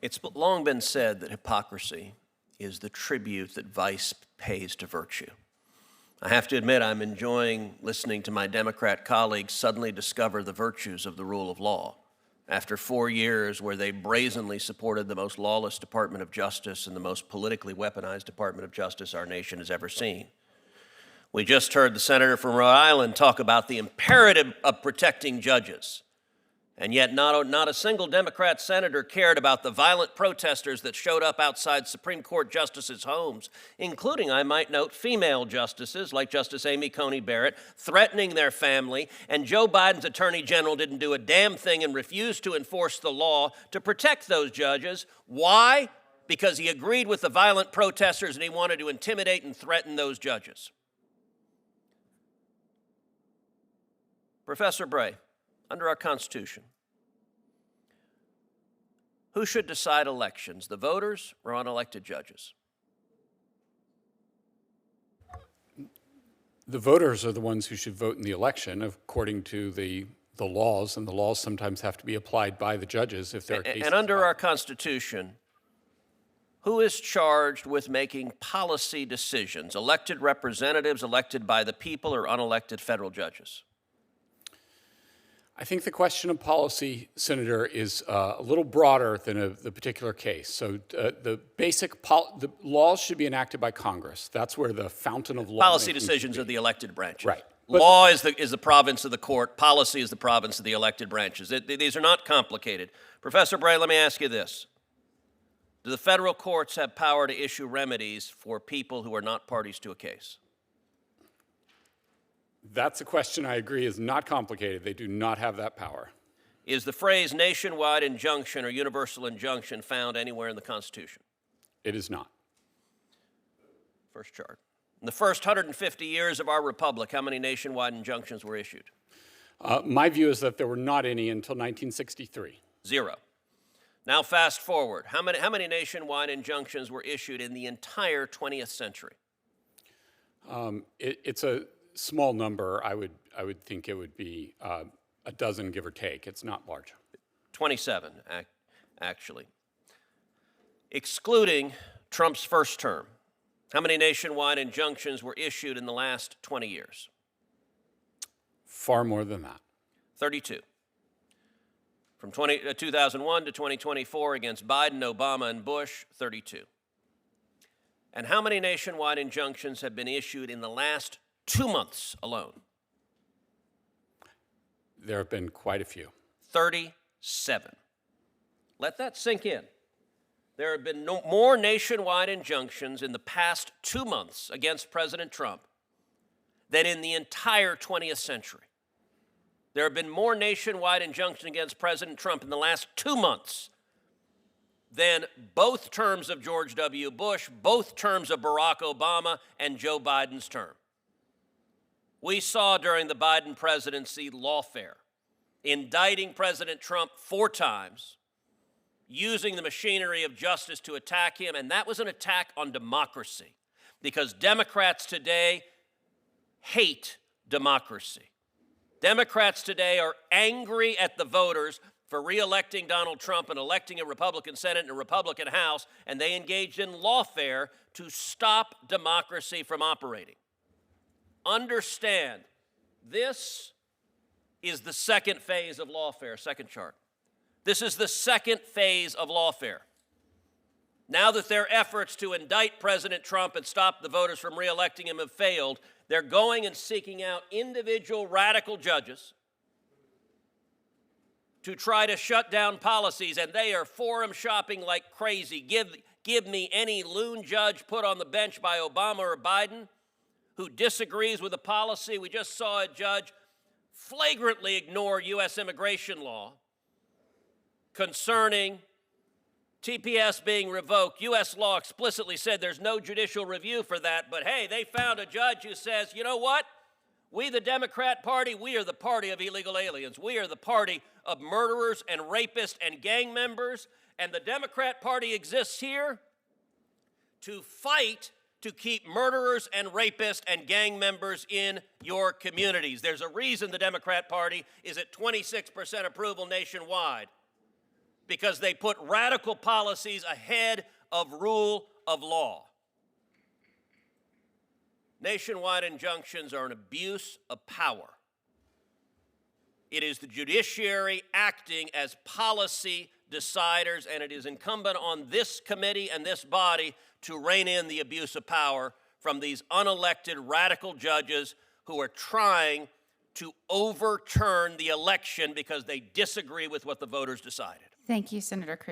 It's long been said that hypocrisy is the tribute that vice pays to virtue. I have to admit I'm enjoying listening to my Democrat colleagues suddenly discover the virtues of the rule of law after 4 years where they brazenly supported the most lawless Department of Justice and the most politically weaponized Department of Justice our nation has ever seen. We just heard the senator from Rhode Island talk about the imperative of protecting judges. And yet not a single Democrat senator cared about the violent protesters that showed up outside Supreme Court justices' homes, including, I might note, female justices like Justice Amy Coney Barrett, threatening their family, and Joe Biden's attorney general didn't do a damn thing and refused to enforce the law to protect those judges. Why? Because he agreed with the violent protesters and he wanted to intimidate and threaten those judges. Professor Bray, under our Constitution, who should decide elections, the voters or unelected judges? The voters are the ones who should vote in the election according to the laws, and the laws sometimes have to be applied by the judges if there are cases. And under our Constitution, who is charged with making policy decisions, elected representatives elected by the people or unelected federal judges? I think the question of policy, Senator, is a little broader than the particular case. So the laws should be enacted by Congress. That's where the fountain of law. Policy decisions are the elected branches. Right. Law is the province of the court. Policy is the province of the elected branches. These are not complicated. Professor Bray, let me ask you this. Do the federal courts have power to issue remedies for people who are not parties to a case? That's a question I agree is not complicated. They do not have that power. Is the phrase nationwide injunction or universal injunction found anywhere in the Constitution? It is not. First chart. In the first 150 years of our republic, how many nationwide injunctions were issued? My view is that there were not any until 1963. 0. Now fast forward. How many nationwide injunctions were issued in the entire 20th century? It's a small number. I would think it would be a dozen, give or take. It's not large. 27, actually. Excluding Trump's first term, how many nationwide injunctions were issued in the last 20 years? Far more than that. 32. From 2001 to 2024 against Biden, Obama, and Bush, 32. And how many nationwide injunctions have been issued in the last 2 months alone? There have been quite a few. 37. Let that sink in. There have been more nationwide injunctions in the past 2 months against President Trump than in the entire 20th century. There have been more nationwide injunctions against President Trump in the last 2 months than both terms of George W. Bush, both terms of Barack Obama, and Joe Biden's term. We saw during the Biden presidency lawfare, indicting President Trump 4 times, using the machinery of justice to attack him, and that was an attack on democracy, because Democrats today hate democracy. Democrats today are angry at the voters for re-electing Donald Trump and electing a Republican Senate and a Republican House, and they engaged in lawfare to stop democracy from operating. Understand, this is the second phase of lawfare, second chart. This is the second phase of lawfare. Now that their efforts to indict President Trump and stop the voters from re-electing him have failed, they're going and seeking out individual radical judges to try to shut down policies, and they are forum shopping like crazy. Give me any loon judge put on the bench by Obama or Biden who disagrees with a policy. We just saw a judge flagrantly ignore U.S. immigration law concerning TPS being revoked. U.S. law explicitly said there's no judicial review for that, but hey, they found a judge who says, you know what? We, the Democrat Party, we are the party of illegal aliens. We are the party of murderers and rapists and gang members, and the Democrat Party exists here to fight to keep murderers and rapists and gang members in your communities. There's a reason the Democrat Party is at 26% approval nationwide. because they put radical policies ahead of rule of law. Nationwide injunctions are an abuse of power. It is the judiciary acting as policy deciders, and it is incumbent on this committee and this body to rein in the abuse of power from these unelected radical judges who are trying to overturn the election because they disagree with what the voters decided. Thank you, Senator Cruz.